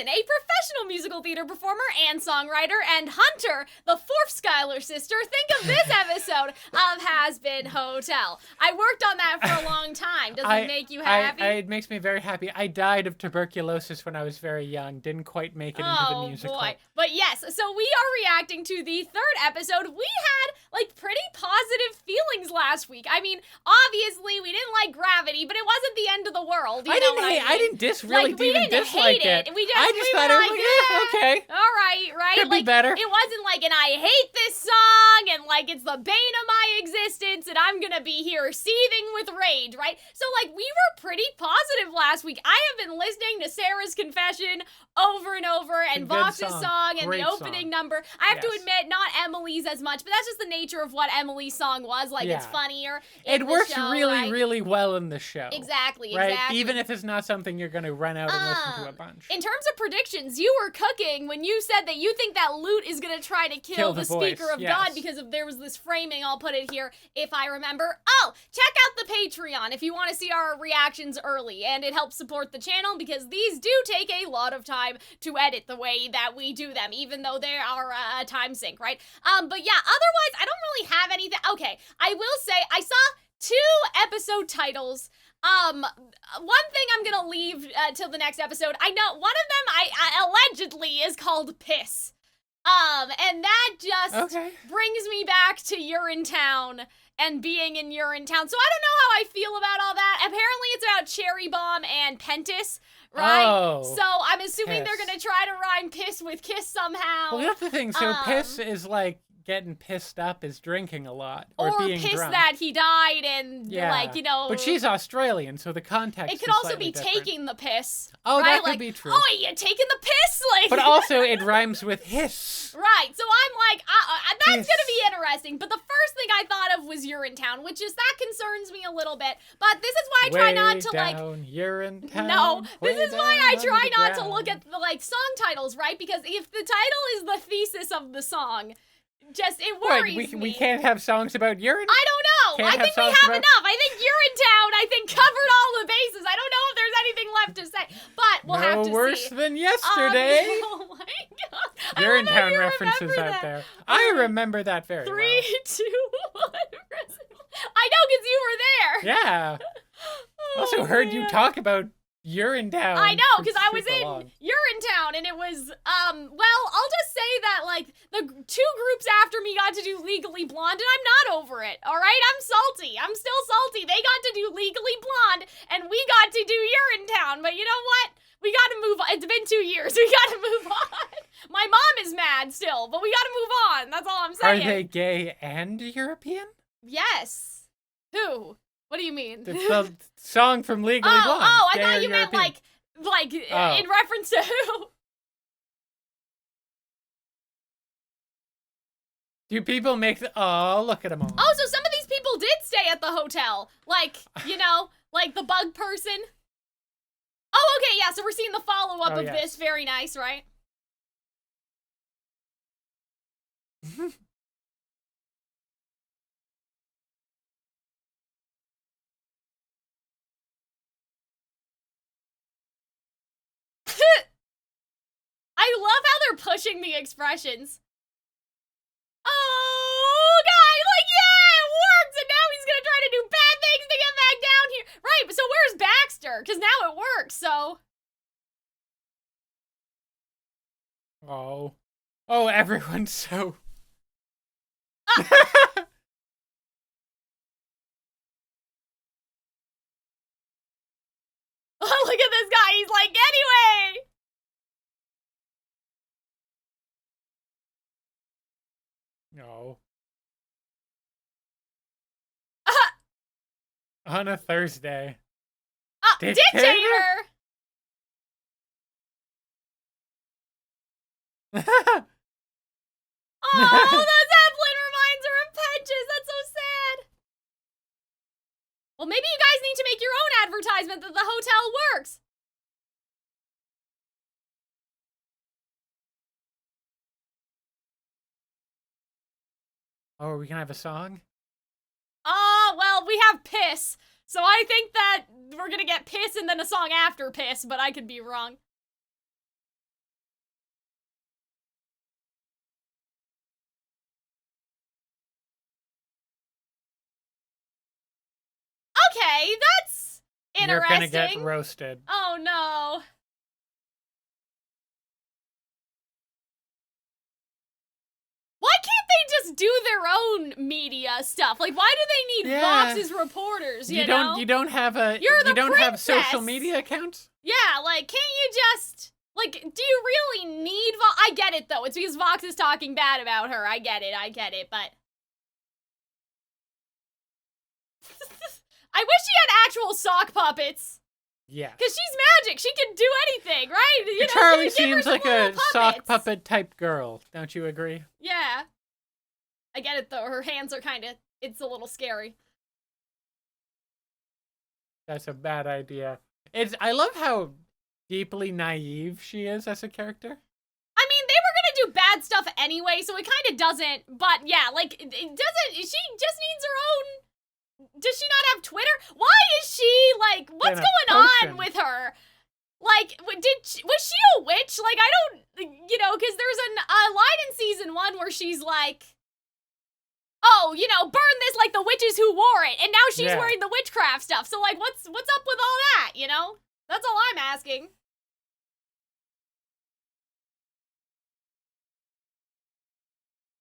Jackson, a professional musical theater performer and songwriter, and Hunter, the fourth Skylar sister, think of this episode of Hazbin Hotel. I worked on that for a long time. Does it make you happy? It makes me very happy. I died of tuberculosis when I was very young. Didn't quite make it into the musical. Oh, boy. But yes, so we are reacting to the third episode. We had, like, pretty positive feelings last week. I mean, obviously, we didn't like Gravity, but it wasn't the end of the world. I didn't dislike it. I just thought it was like, yeah, okay. All right. Could be better. It wasn't like, and I hate this song, and like, it's the bane of my existence, and I'm gonna be here seething with rage, right? So, like, we were pretty positive last week. I have been listening to Sarah's Confession over and over, and Vox's song, and the opening number. I have to admit, not Emily's as much, but that's just the nature of what Emily's song was. Like, it's funnier. It works really well in the show. Exactly. Even if it's not something you're gonna run out and listen to a bunch. In terms of predictions, you were cooking when you said that you think that Lute is gonna try to kill the speaker of God because there was this framing. I'll put it here if I remember. Oh, check out the Patreon if you want to see our reactions early, and it helps support the channel because these do take a lot of time to edit the way that we do them, even though they are a time sink, right? But yeah, otherwise, I don't really have anything. Okay, I will say I saw 2 episode titles. One thing I'm gonna leave till the next episode. I know one of them I allegedly is called Piss. And that just brings me back to Urinetown and being in Urinetown. So I don't know how I feel about all that. Apparently it's about Cherry Bomb and Pentious, right? Oh, so I'm assuming they're gonna try to rhyme piss with kiss somehow. Well, that's the thing. So piss is like getting pissed up is drinking a lot or being pissed drunk. That he died and like, you know. But she's Australian, so the context. It could also be different. Taking the piss. Oh, right? that could be true. Oh, you taking the piss, like. But also it rhymes with hiss. Right. So I'm like, that's gonna be interesting. But the first thing I thought of was Urinetown, which is that concerns me a little bit. But this is why I try not to like. Urinetown. No, this is why I try not to look at the like song titles, right? Because if the title is the thesis of the song. It worries me. We can't have songs about urine? I don't know. I think we have enough. I think Urinetown, covered all the bases. I don't know if there's anything left to say, but we'll have to see. No worse than yesterday. Oh my God. Urinetown references out there. I remember that very well. 3, 2, 1. I know, because you were there. Yeah. Also heard you talk about Urinetown. I know, because I was in Urinetown, and it was, well, I'll just say that, like, the 2 groups after me got to do Legally Blonde, and I'm not over it, alright? I'm salty. I'm still salty. They got to do Legally Blonde, and we got to do Urinetown, but you know what? We gotta move on. It's been 2 years. We gotta move on. My mom is mad still, but we gotta move on. That's all I'm saying. Are they gay and European? Yes. Who? What do you mean? It's the song from Legally Blonde. Oh, I thought you meant like in reference to who? Do people make oh, look at them all. Oh, so some of these people did stay at the hotel. Like, you know, like the bug person. Oh, okay, yeah, so we're seeing the follow-up of this. Very nice, right? I love how they're pushing the expressions. Oh, guy, like, yeah, it works, and now he's gonna try to do bad things to get back down here. Right, but so where's Baxter? Because now it works, so. Oh, everyone's so. Oh, look at this guy, he's like, anyway. No. On a Thursday. Dictator! Oh, the Zeppelin reminds her of Pentious. That's so sad. Well, maybe you guys need to make your own advertisement that the hotel works. Oh, are we gonna have a song? Well, we have Piss. So I think that we're gonna get Piss and then a song after Piss, but I could be wrong. Okay, that's interesting. You're gonna get roasted. Oh no. Why can't they just do their own media stuff? Like, why do they need Vox's reporters? You know? You don't have a. You don't have social media accounts. Yeah, like, can't you just like? Do you really need Vox? I get it though. It's because Vox is talking bad about her. I get it. But I wish she had actual sock puppets. Yeah. Because she's magic. She can do anything, right? You know, Charlie seems like a sock puppet type girl. Don't you agree? Yeah. I get it, though. Her hands are it's a little scary. That's a bad idea. I love how deeply naive she is as a character. I mean, they were gonna do bad stuff anyway, so it kind of doesn't. But yeah, like, it doesn't. She just needs her own. Does she not have Twitter? Why is she, like, what's going on with her? Like, was she a witch? Like, I don't, you know, because there's a line in season 1 where she's like, oh, you know, burn this like the witches who wore it. And now she's wearing the witchcraft stuff. So, like, what's up with all that, you know? That's all I'm asking.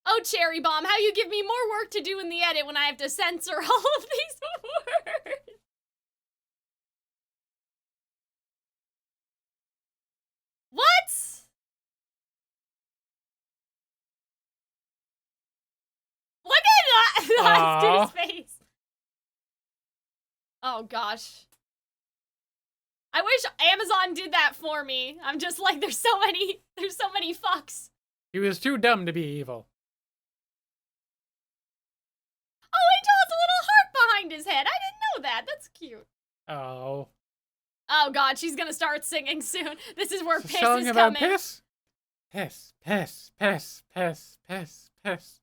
Oh, Cherry Bomb, how you give me more work to do in the edit when I have to censor all of these words. What? Look at his face. Oh, gosh. I wish Amazon did that for me. I'm just like, there's so many fucks. He was too dumb to be evil. Oh, he draws a little heart behind his head. I didn't know that. That's cute. Oh. Oh, God, she's gonna start singing soon. This is where piss song is about coming. Piss? Piss, piss, piss, piss, piss, piss.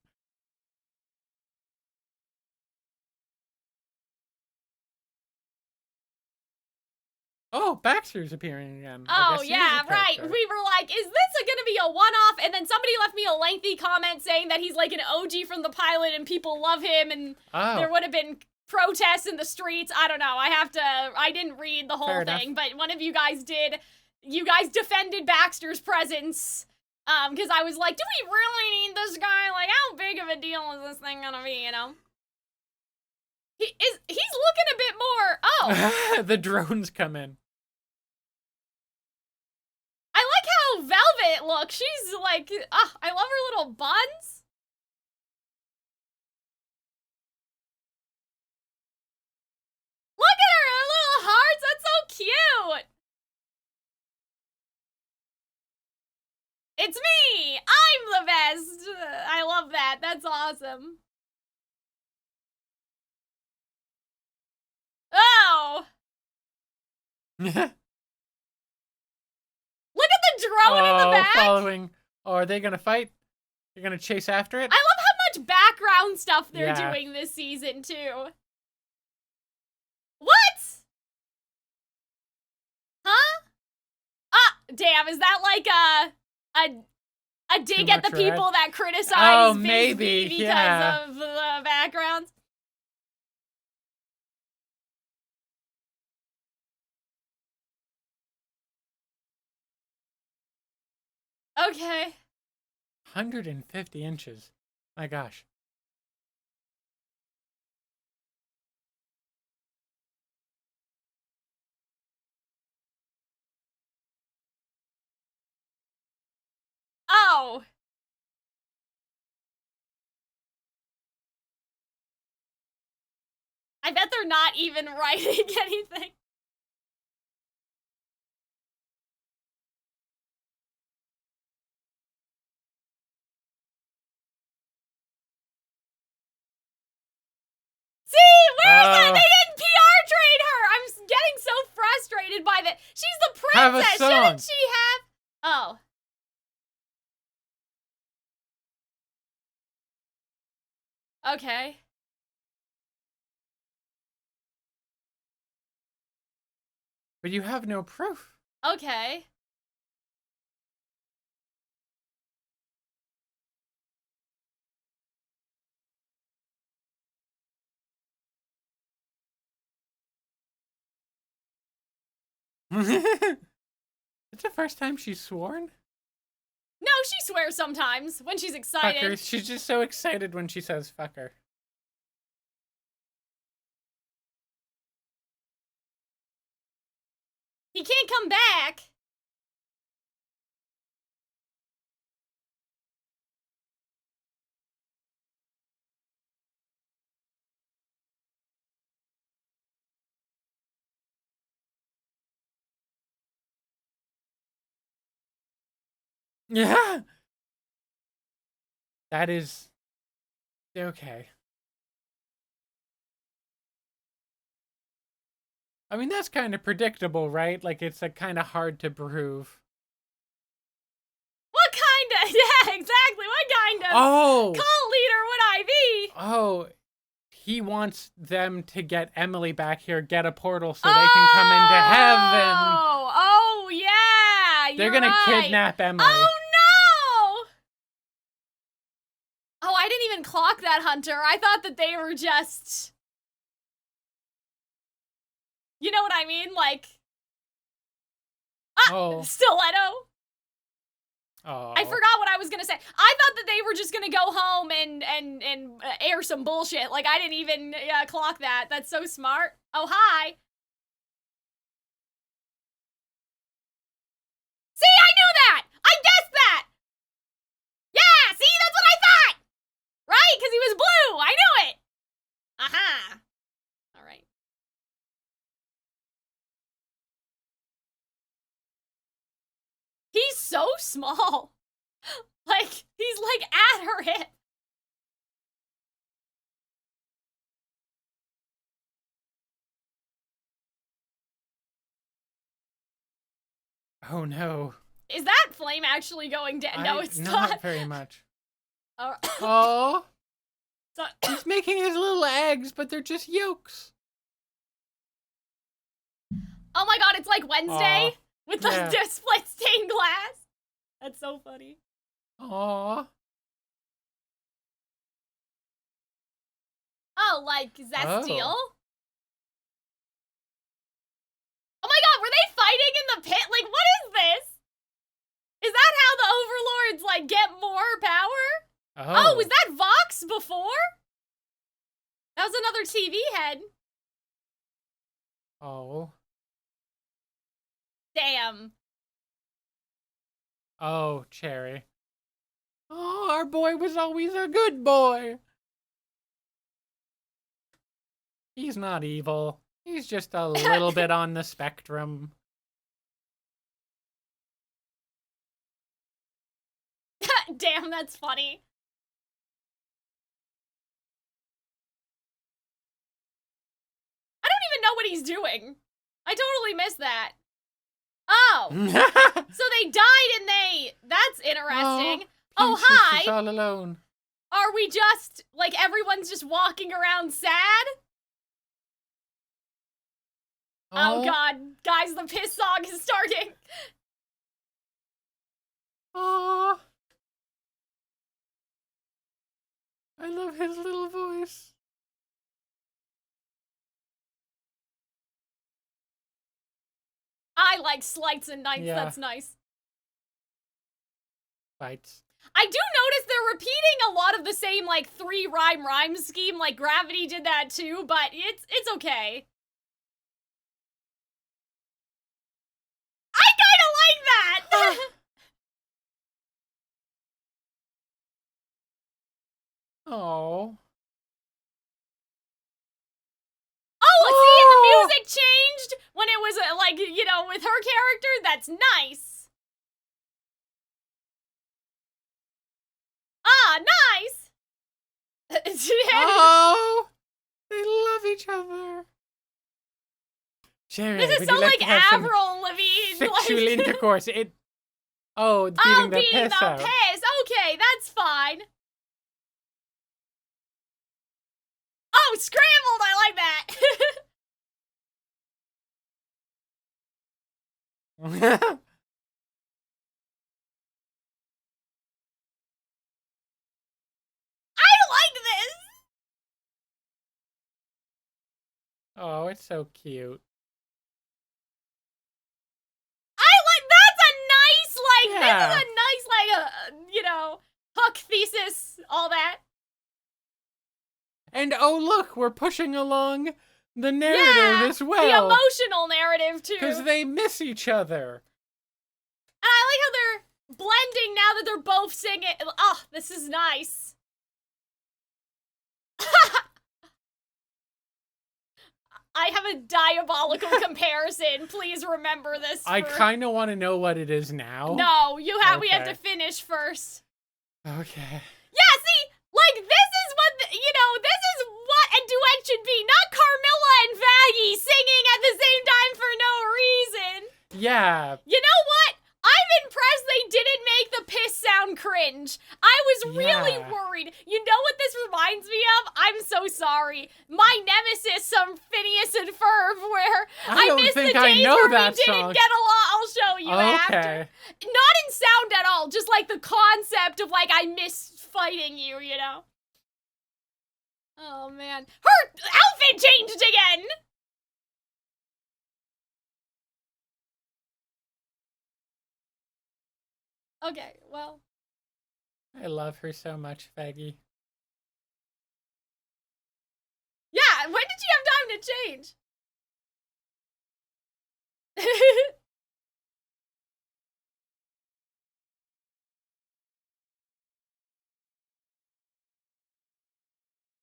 Oh, Baxter's appearing again. Oh, yeah, right. We were like, is this gonna be a one-off? And then somebody left me a lengthy comment saying that he's like an OG from the pilot and people love him and there would have been protests in the streets. I don't know. I didn't read the whole thing, but one of you guys did. You guys defended Baxter's presence. Because I was like, do we really need this guy? Like, how big of a deal is this thing gonna be, you know? He's looking a bit more. Oh. The drones come in. I like how Velvette looks. She's like, I love her little buns. Look at her little hearts. That's so cute. It's me. I'm the best. I love that. That's awesome. Oh. Look at the drone in the back. Following. Oh, are they gonna fight? You're gonna chase after it? I love how much background stuff they're doing this season, too. What? Huh? Damn, is that like a dig at the people that criticize maybe because of the backgrounds? Okay. 150 inches. My gosh. Oh. I bet they're not even writing anything. See, where is that? They didn't PR trade her. I'm getting so frustrated by that. She's the princess. Shouldn't she have? Oh. Okay. But you have no proof. Okay. It's the first time she's sworn? No, she swears sometimes when she's excited. Fucker. She's just so excited when she says fucker. He can't come back. Yeah. That is okay. I mean, that's kind of predictable, right? Like, it's kind of hard to prove. What kind of? Yeah, exactly. What kind of cult leader would I be? Oh, he wants them to get Emily back here, get a portal so they can come into heaven. Oh, yeah. They're gonna kidnap Emily. Oh, no! Oh, I didn't even clock that, Hunter. I thought that they were just... You know what I mean? Like... Stiletto. Oh. I forgot what I was gonna say. I thought that they were just gonna go home and air some bullshit. Like, I didn't even clock that. That's so smart. Oh, hi. See, I knew that! I guessed that! Yeah, see, that's what I thought! Right? Because he was blue! I knew it! Aha! Alright. He's so small. Like, he's like at her hip. Oh no. Is that flame actually going down? No, it's not. Not very much. Oh. He's making his little eggs, but they're just yolks. Oh my god, it's like Wednesday with the split stained glass. That's so funny. Aww. Oh, like Zestial? Oh my god, were they fighting in the pit? Like, what is this? Is that how the overlords, like, get more power? Oh, was that Vox before? That was another TV head. Oh. Damn. Oh, Cherri. Oh, our boy was always a good boy. He's not evil. He's just a little bit on the spectrum. Damn, that's funny. I don't even know what he's doing. I totally missed that. Oh. So they died and they... That's interesting. Oh, hi. She's all alone. Are we just... Like, everyone's just walking around sad? Oh god. Guys, the piss song is starting. Aww. I love his little voice. I like slights and knights. Yeah. That's nice. Fights. I do notice they're repeating a lot of the same, like, 3-rhyme scheme, like Gravity did that too, but it's okay. I kinda like that! Oh. Oh, see, the music changed when it was, like, you know, with her character? That's nice. Ah, nice! Oh! They love each other. Cherri, this is so like Avril Lavigne. Sexual intercourse. Beating the piss out. Okay, that's fine. Oh, scrambled! I like that. I like this. Oh, it's so cute. This is a nice, like, you know, hook thesis, all that. And oh look, we're pushing along the narrative as well. The emotional narrative too. Because they miss each other. And I like how they're blending now that they're both singing. Oh, this is nice. I have a diabolical comparison. Please remember this. I kind of want to know what it is now. No, we have to finish first. Okay. Yeah, see, like, this is what, this is what a duet should be. Not Carmilla and Vaggie singing at the same time for no reason. Yeah. You know what? I'm impressed they didn't make the piss sound cringe. I was really worried. You know what this reminds me of? I'm so sorry. My nemesis, some Phineas and Ferb, where I miss the days where we didn't get along. I'll show you after. Not in sound at all, just like the concept of, like, I miss fighting you, you know? Oh, man. Her outfit changed again! Okay, well. I love her so much, Vaggie. Yeah, when did she have time to change?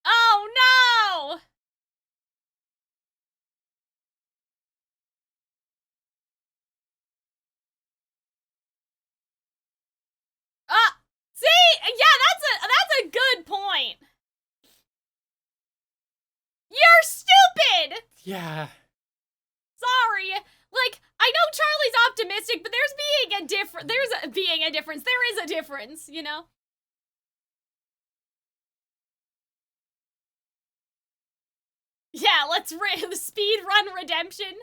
Oh, no! See? Yeah, that's a good point. You're stupid! Yeah. Sorry. Like, I know Charlie's optimistic, but there's being a difference. There is a difference, you know? Yeah, let's the speed run redemption.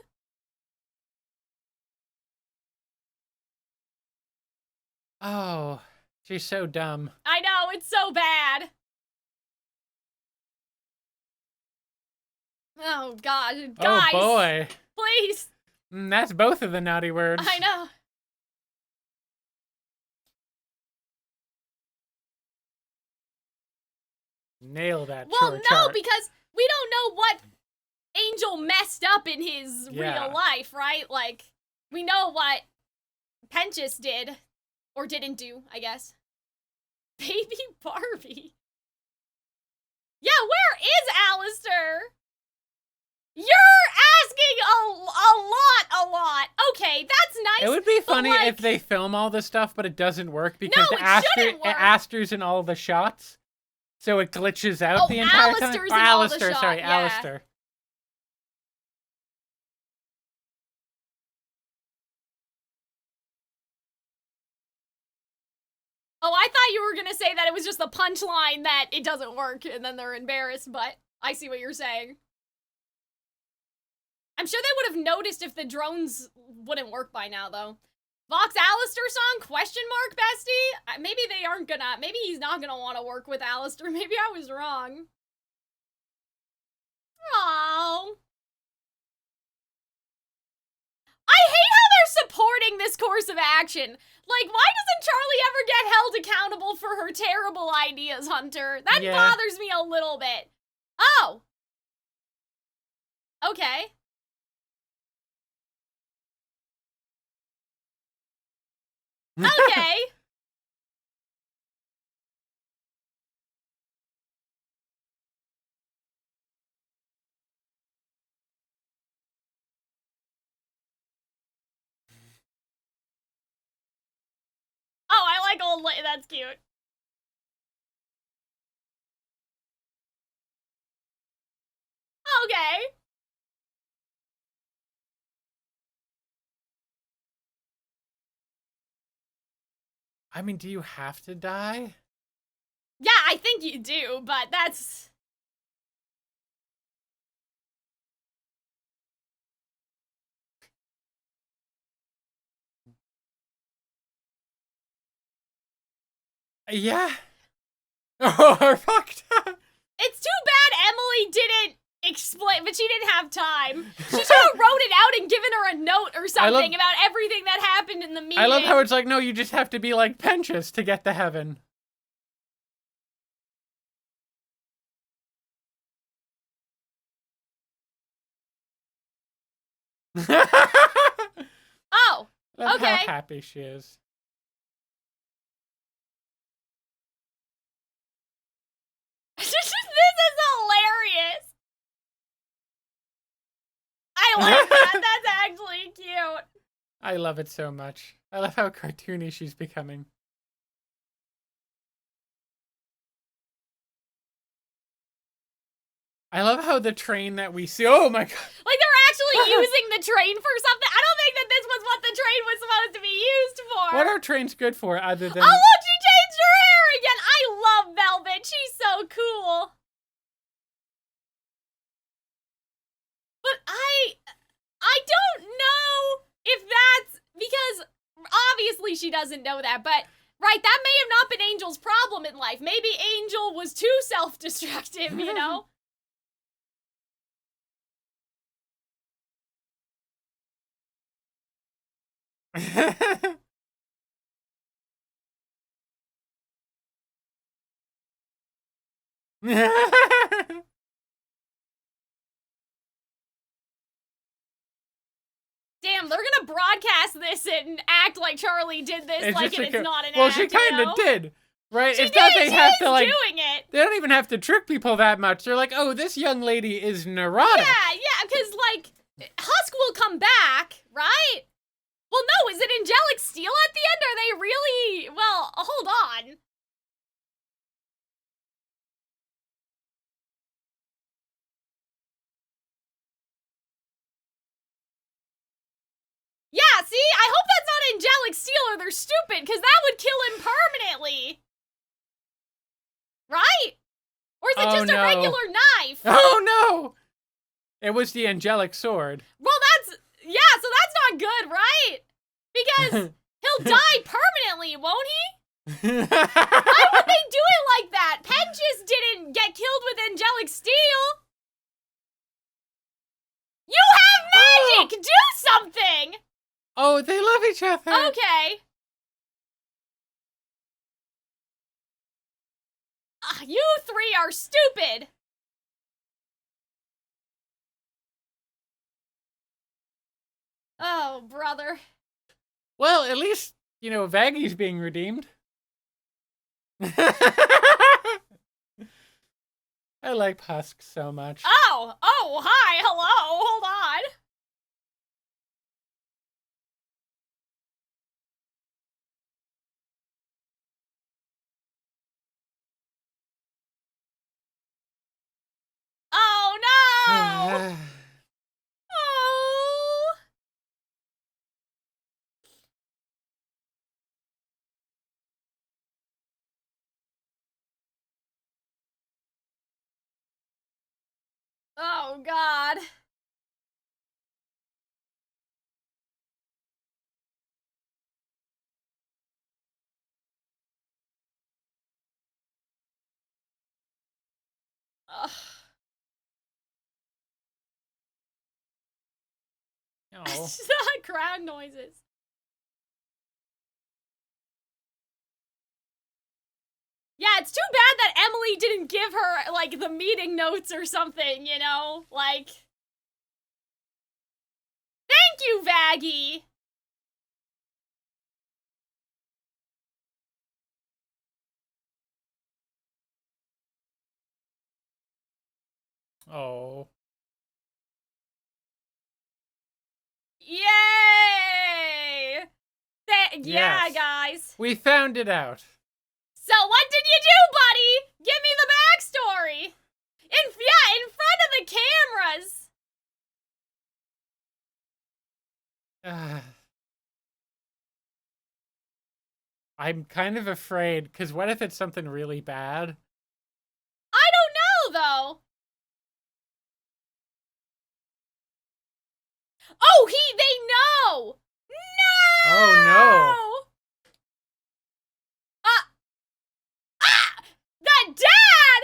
Oh, she's so dumb. I know, it's so bad. Oh, God. Guys. Oh, boy. Please. That's both of the naughty words. I know. Nail that. Well, no, because we don't know what Angel messed up in his real life, right? Like, we know what Pentious did. Or didn't do, I guess. Baby Barbie. Yeah, where is Alistair? You're asking a lot. Okay, that's nice. It would be funny if they film all this stuff, but it doesn't work because Aster's in all the shots. So it glitches out the entire time. Alistair's in all the shots. Sorry, yeah. Alistair. Oh, I thought you were gonna say that it was just the punchline that it doesn't work and then they're embarrassed, but I see what you're saying. I'm sure they would have noticed if the drones wouldn't work by now, though. Vox Alistair song? Question mark, bestie? Maybe they aren't gonna, maybe he's not gonna want to work with Alistair. Maybe I was wrong. Aww. I hate how they're supporting this course of action. Like, why doesn't Charlie ever get held accountable for her terrible ideas, Hunter? That bothers me a little bit. Oh. Okay. Okay. Oh, I like old lady. That's cute. Okay. I mean, do you have to die? Yeah, I think you do, but that's... Yeah. Oh, we're fucked. It's too bad Emily didn't explain, but she didn't have time. She should have wrote it out and given her a note or something about everything that happened in the meeting. I love how it's like, no, you just have to be like Pentious to get to heaven. Oh, Look okay. how happy she is. This is hilarious. I like that. That's actually cute. I love it so much. I love how cartoony she's becoming. I love how the train that we see. Oh my god. Like they're actually using the train for something. I don't think that this was what the train was supposed to be used for. What are trains good for other than... Oh look, she changed her hair again. I love Velvet. She's so cool. But I don't know if that's because obviously she doesn't know that, but right, that may have not been Angel's problem in life. Maybe Angel was too self-destructive, you know? Damn, they're gonna broadcast this and act like Charlie did this, it's like it's not an act. Well, she kind of did, right? She did. They have to like doing it. They don't even have to trick people that much. They're like, oh, this young lady is neurotic. Yeah, because like Husk will come back, right? Well, no, is it angelic steel at the end? Are they really? Well, hold on. Yeah, see? I hope that's not angelic steel or they're stupid, because that would kill him permanently. Right? Or is it just a regular knife? Oh, no! It was the angelic sword. Well, yeah, so that's not good, right? Because he'll die permanently, won't he? Why would they do it like that? Pentious didn't get killed with angelic steel. You have magic! Do something! Oh, they love each other. Okay. You three are stupid. Oh, brother. Well, at least, you know, Vaggy's being redeemed. I like Husk so much. Oh, hi, hello, hold on. Oh, no! Oh! Oh, God. Ugh. Oh. Crowd noises. Yeah, it's too bad that Emily didn't give her, like, the meeting notes or something, you know? Like... Thank you, Vaggy! Oh. Yay! Yeah, guys. We found it out. So what did you do, buddy? Give me the backstory. In front of the cameras. I'm kind of afraid, because what if it's something really bad? I don't know, though. Oh, they know! No! Oh, no. That dad!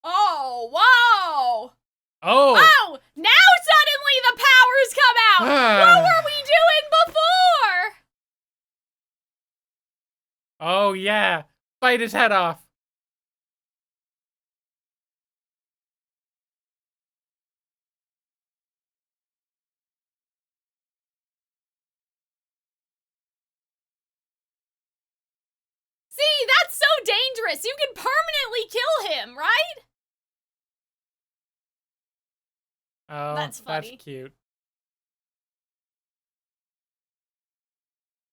Oh, whoa! Oh! Oh! Now suddenly the powers come out! What were we doing before? Oh, yeah. Bite his head off. See, that's so dangerous. You can permanently kill him, right? Oh, that's funny. That's cute.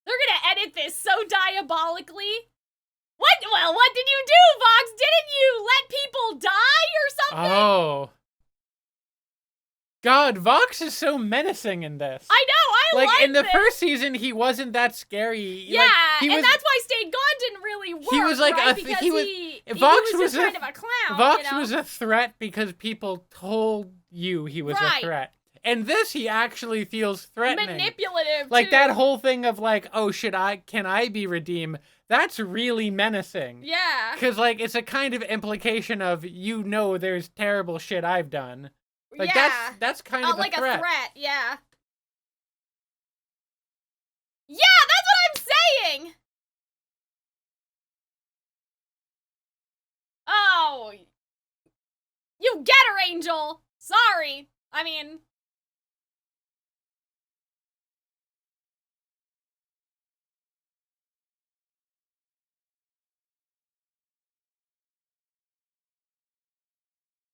They're gonna edit this so diabolically. What? Well, what did you do, Vox? Didn't you let people die or something? Oh. God, Vox is so menacing in this. I know, I like in the first season, he wasn't that scary. Yeah, and that's why Stay Gone didn't really work. He was like right? he was just kind of a clown. Vox was a threat because people told you he was a threat. And this, he actually feels threatening. Manipulative, like too. That whole thing of like, oh, can I be redeemed? That's really menacing. Yeah. Because like, it's a kind of implication of, there's terrible shit I've done. Like, that's kind of like a threat. Yeah. Yeah, that's what I'm saying! Oh. You get her, Angel! Sorry. I mean...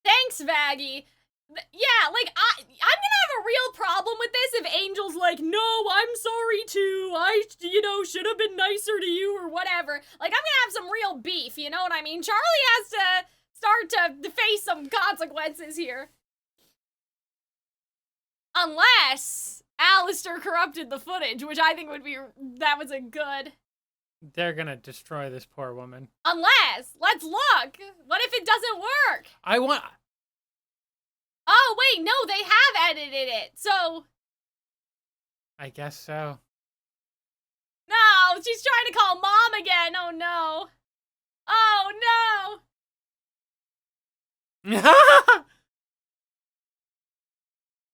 Thanks, Vaggie. Yeah, like, I'm gonna have a real problem with this if Angel's like, no, I'm sorry too, I, should have been nicer to you or whatever. Like, I'm gonna have some real beef, you know what I mean? Charlie has to start to face some consequences here. Unless Alistair corrupted the footage, which I think that was a good... They're gonna destroy this poor woman. Unless, let's look. What if it doesn't work? Oh, wait, no, they have edited it, so... I guess so. No, she's trying to call Mom again, oh no. Oh no!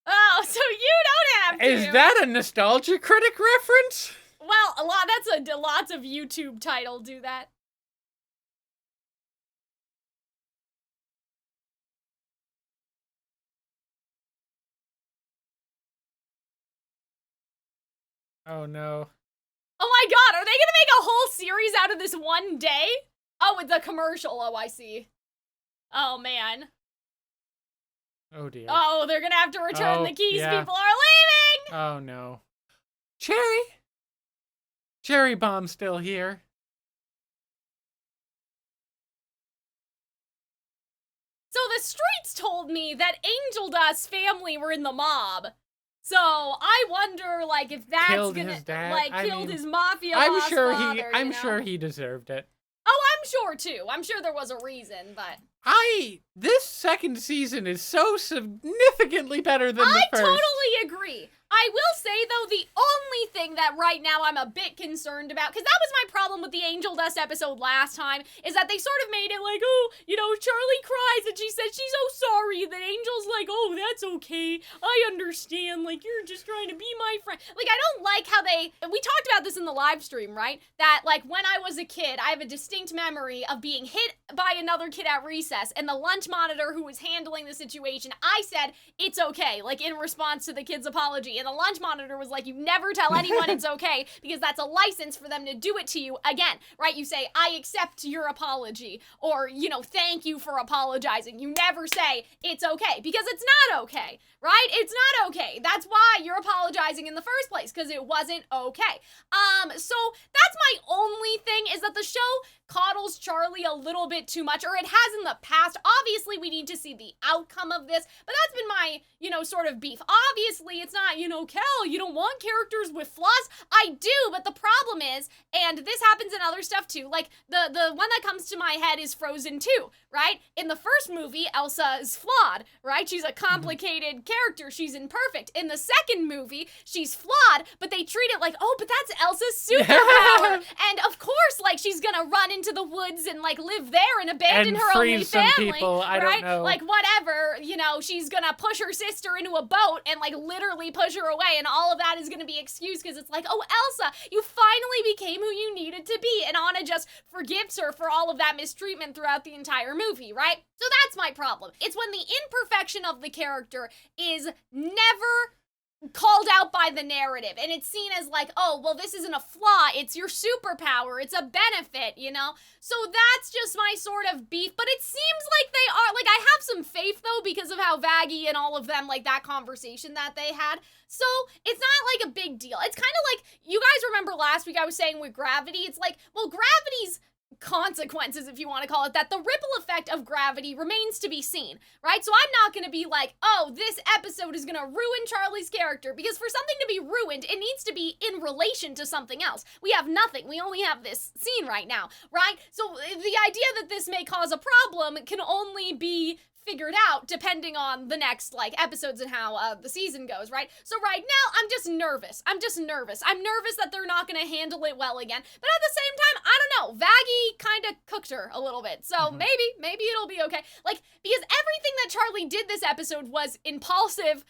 Oh, so you don't have to! Is that a Nostalgia Critic reference? Well, that's lots of YouTube title do that. Oh no. Oh my god, are they gonna make a whole series out of this one day? Oh, it's a commercial, oh I see. Oh man. Oh dear. Oh, they're gonna have to return the keys, people are leaving! Oh no. Cherri! Cherry Bomb's still here. So the streets told me that Angel Dust's family were in the mob. So I wonder, like, if that's killed his dad. Killed his mafia I'm boss sure father, I'm sure he deserved it. Oh, I'm sure too. I'm sure there was a reason, but this second season is so significantly better than the first. I totally agree. I will say, though, the only thing that right now I'm a bit concerned about, because that was my problem with the Angel Dust episode last time, is that they sort of made it like, oh, Charlie cries and she says she's so sorry, and then Angel's like, oh, that's okay, I understand, like, you're just trying to be my friend. Like, I don't like how we talked about this in the live stream, right? That, like, when I was a kid, I have a distinct memory of being hit by another kid at recess, and the lunch monitor who was handling the situation, I said, it's okay, like, in response to the kid's apology. And the lunch monitor was like, you never tell anyone it's okay because that's a license for them to do it to you again, right? You say, I accept your apology, or, thank you for apologizing. You never say it's okay because it's not okay, right? It's not okay. That's why you're apologizing in the first place, because it wasn't okay. So that's my only thing, is that the show coddles Charlie a little bit too much, or it has in the past. Obviously, we need to see the outcome of this, but that's been my, sort of beef. Obviously, it's not, Kel, you don't want characters with flaws. I do, but the problem is, and this happens in other stuff too, like, the one that comes to my head is Frozen 2, right? In the first movie, Elsa is flawed, right? She's a complicated character. She's imperfect. In the second movie, she's flawed, but they treat it like, oh, but that's Elsa's superpower. And of course, like she's gonna run into the woods and like live there and abandon and her only some family. People, I right? don't know. Like whatever, you know, she's gonna push her sister into a boat and like literally push her away, and all of that is gonna be excused because it's like, oh, Elsa, you finally became who you needed to be, and Anna just forgives her for all of that mistreatment throughout the entire movie, right? So that's my problem. It's when the imperfection of the character is never called out by the narrative, and it's seen as like, oh, well, this isn't a flaw, it's your superpower, it's a benefit, you know? So that's just my sort of beef, but it seems like they are, like, I have some faith, though, because of how Vaggie and all of them, like, that conversation that they had. So it's not, like, a big deal. It's kind of like, you guys remember last week I was saying with Gravity, it's like, well, Gravity's consequences, if you want to call it that, the ripple effect of Gravity remains to be seen, right? So I'm not going to be like, oh, this episode is going to ruin Charlie's character, because for something to be ruined, it needs to be in relation to something else. We have nothing. We only have this scene right now, right? So the idea that this may cause a problem can only be figured out depending on the next, like, episodes and how the season goes, right? So right now, I'm just nervous. I'm nervous that they're not gonna handle it well again. But at the same time, I don't know. Vaggie kind of cooked her a little bit. So maybe it'll be okay. Like, because everything that Charlie did this episode was impulsive,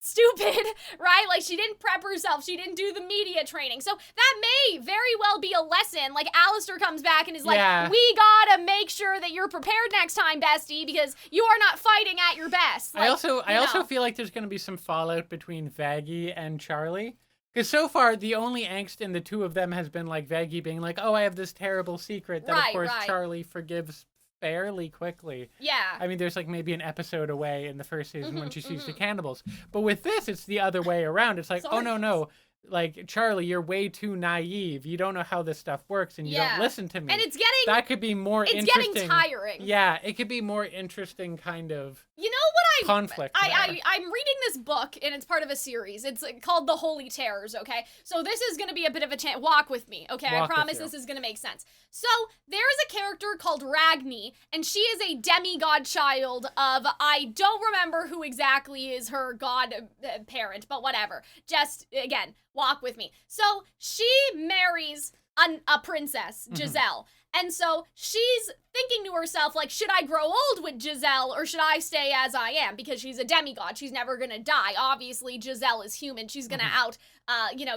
stupid, right? Like, she didn't prep herself, she didn't do the media training. So that may very well be a lesson. Like, Alistair comes back and is like, we gotta make sure that you're prepared next time, bestie, because you are not fighting at your best. Like, I also feel like there's gonna be some fallout between Vaggie and Charlie. Because so far, the only angst in the two of them has been, like, Vaggie being like, oh, I have this terrible secret that, of course, Charlie forgives fairly quickly. Yeah. I mean, there's like maybe an episode away in the first season when she sees the cannibals. But with this, it's the other way around. It's like, oh, no. Like, Charlie, you're way too naive. You don't know how this stuff works, and you don't listen to me. And it's getting... That could be more interesting. It's getting tiring. Yeah, it could be more interesting kind of... You know what conflict. I'm reading this book, and it's part of a series. It's called The Holy Terrors, okay? So this is going to be a bit of a walk with me, okay? I promise this is going to make sense. So there's a character called Ragni, and she is a demigod child of, I don't remember who exactly is her god parent, but whatever. Just, again, walk with me. So she marries a princess, Giselle. And so she's thinking to herself, like, should I grow old with Giselle or should I stay as I am? Because she's a demigod. She's never gonna die. Obviously, Giselle is human. She's gonna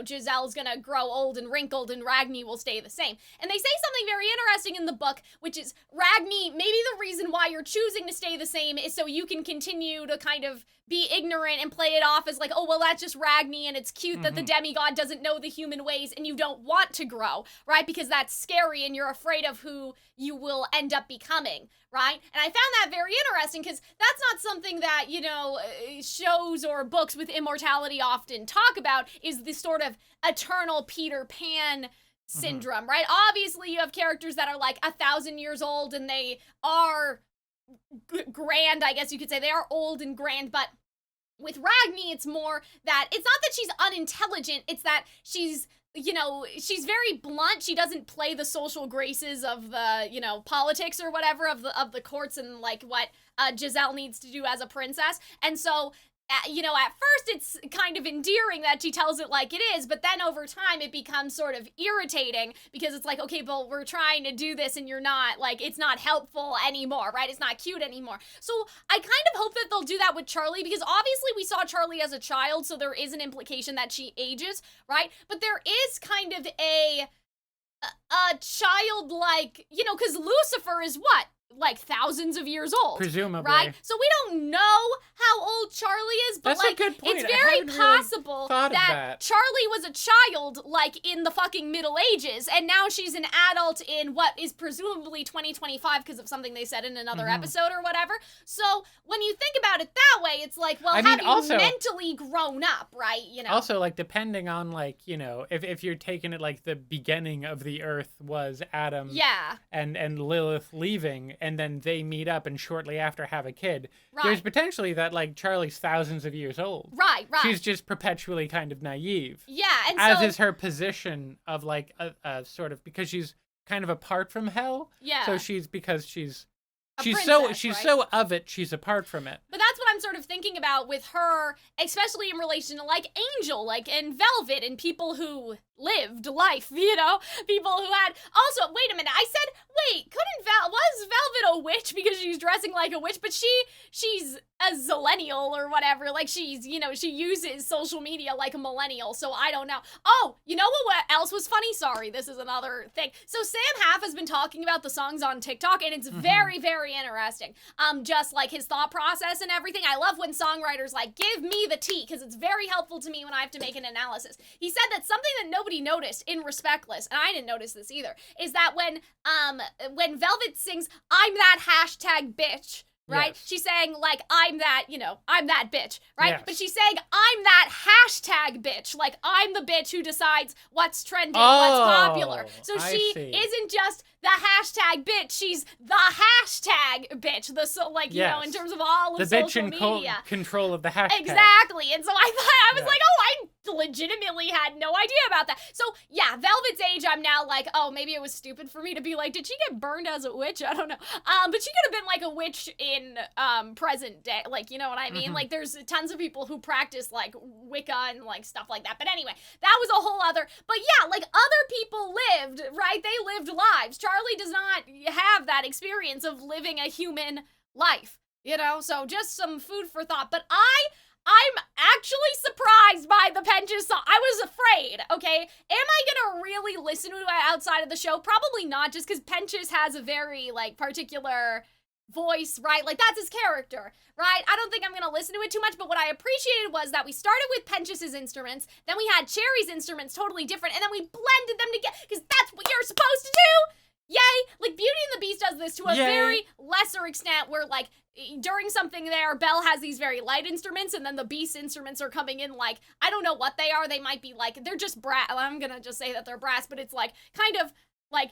Giselle's gonna grow old and wrinkled and Ragni will stay the same. And they say something very interesting in the book, which is Ragni, maybe the reason why you're choosing to stay the same is so you can continue to kind of be ignorant and play it off as like, oh, well, that's just Ragni and it's cute that the demigod doesn't know the human ways and you don't want to grow, right? Because that's scary and you're afraid of who you will end up becoming, right? And I found that very interesting because that's not something that, shows or books with immortality often talk about, is this sort of eternal Peter Pan syndrome, right? Obviously, you have characters that are like 1,000 years old and they are grand, I guess you could say. They are old and grand, but with Ragni, it's more that it's not that she's unintelligent, it's that she's very blunt. She doesn't play the social graces of the, politics or whatever of the courts and like what Giselle needs to do as a princess. And so, at first it's kind of endearing that she tells it like it is, but then over time it becomes sort of irritating because it's like, okay, but we're trying to do this and you're not, like, it's not helpful anymore, right? It's not cute anymore. So I kind of hope that they'll do that with Charlie because obviously we saw Charlie as a child, so there is an implication that she ages, right? But there is kind of a childlike, because Lucifer is what? Like thousands of years old, presumably, right? So we don't know how old Charlie is, but that's like, a good point. It's very possible that Charlie was a child, like in the fucking Middle Ages, and now she's an adult in what is presumably 2025 because of something they said in another episode or whatever. So when you think about it that way, it's like, well, have you mentally grown up, right? Also, like, depending on, like, if you're taking it like the beginning of the Earth was Adam, and Lilith leaving. And then they meet up and shortly after have a kid. Right. There's potentially that, like, Charlie's thousands of years old. Right. She's just perpetually kind of naive. Yeah, and as is her position of, like, a sort of, because she's kind of apart from hell. Yeah. So because she's She's so of it, she's apart from it. But that's what I'm sort of thinking about with her, especially in relation to like Angel, like and Velvet, and people who lived life, you know, people who had. Also, wait a minute, I said, wait, was Velvet a witch because she's dressing like a witch? But she's a zillennial or whatever. Like she's, you know, she uses social media like a millennial. So I don't know. Oh, you know what else was funny? Sorry, this is another thing. So Sam Half has been talking about the songs on TikTok, and it's very, very interesting. Just like his thought process and everything. I love when songwriters like give me the tea because it's very helpful to me when I have to make an analysis. He said that something that nobody noticed in Respectless, and I didn't notice this either, is that when Velvet sings "I'm that hashtag bitch," right? Yes. She's saying, like, I'm that, you know, I'm that bitch, right? Yes. But she's saying, I'm that hashtag bitch. Like, I'm the bitch who decides what's trending, what's popular. So she isn't just the hashtag bitch. She's the hashtag bitch. You know, in terms of all of social media. Control of the hashtag. Exactly. And so I was like, oh, I legitimately had no idea about that. So, yeah, Velvet's age, I'm now like, oh, maybe it was stupid for me to be like, did she get burned as a witch? I don't know. But she could have been like a witch in present day, like, you know what I mean? Like, there's tons of people who practice like Wicca and like stuff like that. But anyway, that was a whole other. But yeah, like other people lived, right? They lived lives. Charlie does not have that experience of living a human life, you know? So just some food for thought. But I'm actually surprised by the Pentious song. I was afraid, okay? Am I gonna really listen to it outside of the show? Probably not, just because Pentious has a very, like, particular voice, right? Like, that's his character, right? I don't think I'm gonna listen to it too much, but what I appreciated was that we started with Pentious's instruments, then we had Cherri's instruments totally different, and then we blended them together, because that's what you're supposed to do! Yay! Like, Beauty and the Beast does this to a very lesser extent, where, like, during something there, Belle has these very light instruments, and then the Beast instruments are coming in, like, I don't know what they are. They might be, like, they're just brass. I'm gonna just say that they're brass, but it's, like, kind of, like,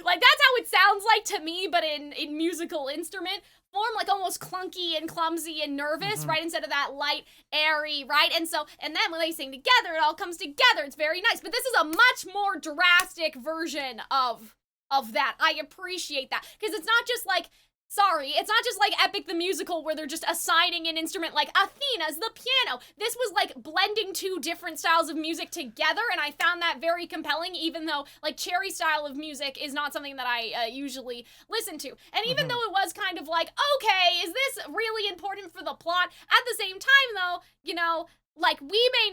like, that's how it sounds like to me, but in musical instrument form, like, almost clunky and clumsy and nervous, right? Instead of that light, airy, right? And then when they sing together, it all comes together. It's very nice. But this is a much more drastic version of that. I appreciate that. Because it's not just, like, it's not just like Epic the Musical where they're just assigning an instrument like Athena's the piano. This was like blending two different styles of music together, and I found that very compelling, even though like Cherri's style of music is not something that I usually listen to. And even though it was kind of like, okay, is this really important for the plot? At the same time though, you know, like, we may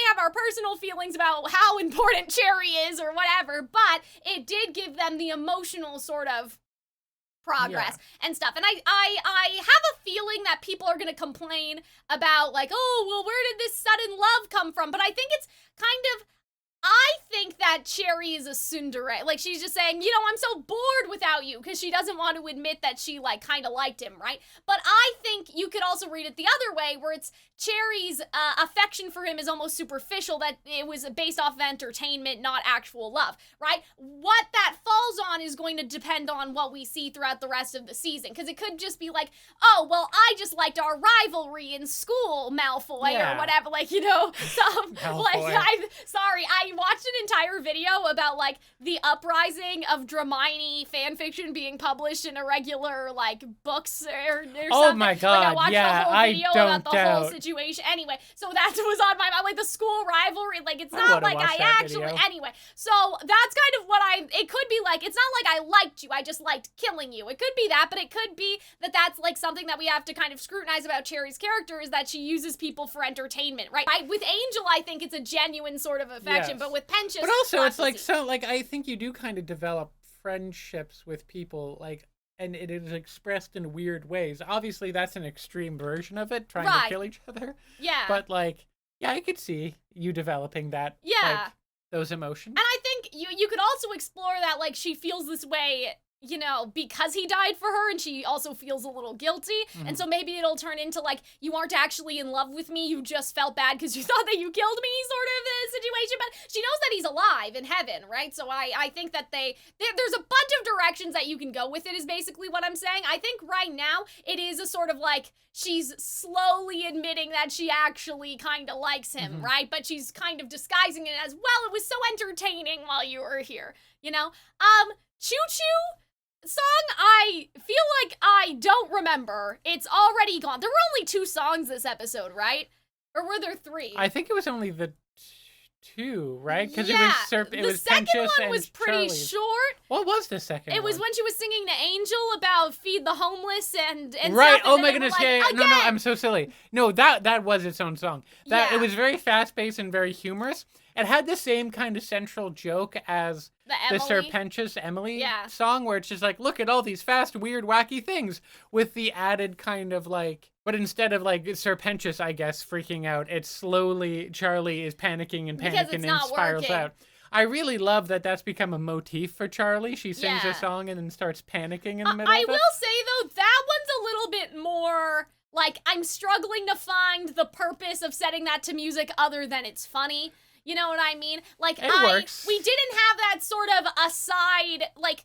have our personal feelings about how important Cherri is or whatever, but it did give them the emotional sort of progress and stuff. And I have a feeling that people are going to complain about, like, oh, well, where did this sudden love come from? But I think it's kind of, I think that Cherri is a tsundere. Like, she's just saying, you know, I'm so bored without you, because she doesn't want to admit that she, like, kind of liked him, right? But I think you could also read it the other way, where it's Cherri's affection for him is almost superficial, that it was based off of entertainment, not actual love, right? What that falls on is going to depend on what we see throughout the rest of the season, because it could just be like, oh, well, I just liked our rivalry in school, Malfoy, or whatever, like, you know, some, like, I watched an entire video about, like, the uprising of Dramini fanfiction being published in irregular, like, books or something. Oh my god, like, I watched the whole video about the whole situation. Anyway, so that was on my mind, like, the school rivalry, like, it's not like I actually, anyway, so that's kind of what it could be like, it's not like I liked you, I just liked killing you. It could be that, but it could be that that's, like, something that we have to kind of scrutinize about Cherri's character, is that she uses people for entertainment, right? With Angel, I think it's a genuine sort of affection, but with Pentious, but also it's like, so, like, I think you do kind of develop friendships with people, like, and it is expressed in weird ways. Obviously, that's an extreme version of it, trying to kill each other. Yeah. But, like, yeah, I could see you developing that. Yeah. Like, those emotions. And I think you could also explore that, like, she feels this way, you know, because he died for her, and she also feels a little guilty. And so maybe it'll turn into, like, you aren't actually in love with me, you just felt bad because you thought that you killed me sort of situation. But she knows that he's alive in heaven, right? So I think that there's a bunch of directions that you can go with it, is basically what I'm saying. I think right now it is a sort of like, she's slowly admitting that she actually kind of likes him, right? But she's kind of disguising it as, well, it was so entertaining while you were here, you know? Choo Choo song I feel like I don't remember. It's already gone. There were only 2 songs this episode, right? Or were there 3? I think it was only the 2, right? Because yeah, it was Pentious the second one was pretty short. What was the second one? It was when she was singing to Angel about feed the homeless and right. stuff. Oh my goodness, yeah. No, I'm so silly. No, that was its own song. It was very fast-paced and very humorous. It had the same kind of central joke as the Sir Pentious Emily song, where it's just like, look at all these fast, weird, wacky things, with the added kind of like, but instead of like Sir Pentious, I guess, freaking out, it's slowly Charlie is panicking and spirals out. I really love that that's become a motif for Charlie. She sings a song and then starts panicking in the middle of it. I will say, though, that one's a little bit more, like, I'm struggling to find the purpose of setting that to music other than it's funny. You know what I mean? Like, it works. We didn't have that sort of aside, like,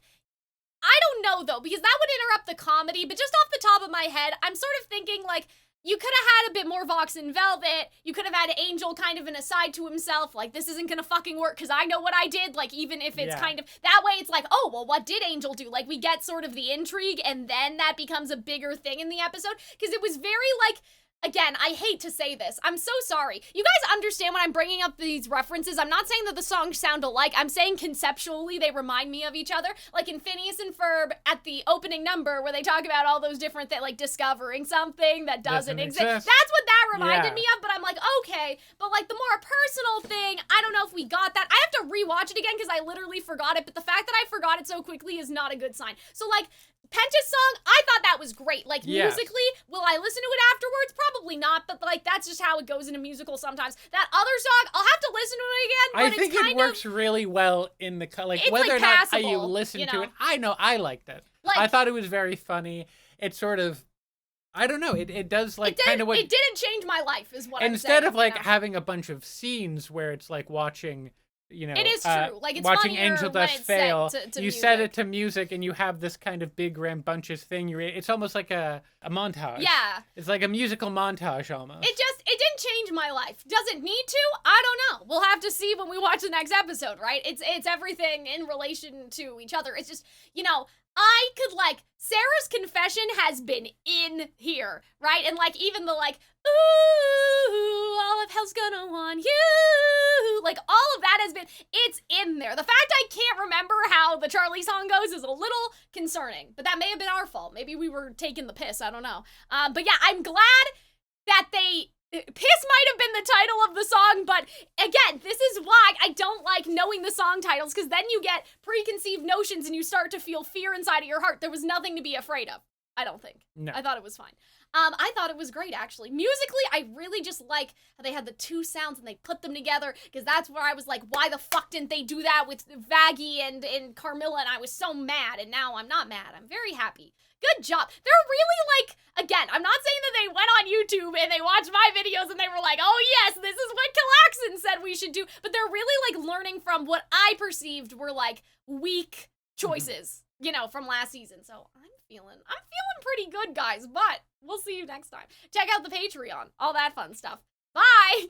I don't know, though, because that would interrupt the comedy, but just off the top of my head, I'm sort of thinking, like, you could have had a bit more Vox and Velvette. You could have had Angel kind of an aside to himself, like, this isn't gonna fucking work because I know what I did, like, even if it's kind of, that way it's like, oh, well, what did Angel do? Like, we get sort of the intrigue, and then that becomes a bigger thing in the episode, because it was very, like, again, I hate to say this. I'm so sorry. You guys understand when I'm bringing up these references, I'm not saying that the songs sound alike. I'm saying conceptually they remind me of each other. Like in Phineas and Ferb at the opening number where they talk about all those different things, like discovering something that doesn't exist. That's what that reminded me of, but I'm like, okay. But like the more personal thing, I don't know if we got that. I have to rewatch it again because I literally forgot it, but the fact that I forgot it so quickly is not a good sign. So like, Pentious song, I thought that was great. Like, musically, will I listen to it afterwards? Probably not, but, like, that's just how it goes in a musical sometimes. That other song, I'll have to listen to it again, but I think it works really well in the, like, whether or not you listen to it. I know, I liked it. Like, I thought it was very funny. It sort of, I don't know, it does, like, kind of what... It didn't change my life, is what I'm saying. Instead of, like, having a bunch of scenes where it's, like, watching... You know, it is true. Like it's watching Angel Dust fail. To you set it to music, and you have this kind of big rambunctious thing. It's almost like a montage. Yeah, it's like a musical montage almost. It didn't change my life. Does it need to? I don't know. We'll have to see when we watch the next episode, right? It's everything in relation to each other. It's just, you know, I could, like, Sarah's confession has been in here, right? And, like, even the, like, ooh, all of hell's gonna want you, like, all of that has been, it's in there. The fact I can't remember how the Charlie song goes is a little concerning, but that may have been our fault. Maybe we were taking the piss, I don't know. But yeah, I'm glad that Piss might have been the title of the song, but again, this is why I don't like knowing the song titles, because then you get preconceived notions and you start to feel fear inside of your heart. There was nothing to be afraid of, I don't think. No. I thought it was fine. I thought it was great, actually. Musically, I really just like how they had the 2 sounds and they put them together, because that's where I was like, why the fuck didn't they do that with Vaggie and Carmilla? And I was so mad, and now I'm not mad. I'm very happy. Good job. They're really, like, again, I'm not saying that they went on YouTube and they watched my videos and they were like, oh yes, this is what Calxiyn said we should do. But they're really, like, learning from what I perceived were, like, weak choices, you know, from last season. So I'm feeling pretty good, guys, but we'll see you next time. Check out the Patreon, all that fun stuff. Bye!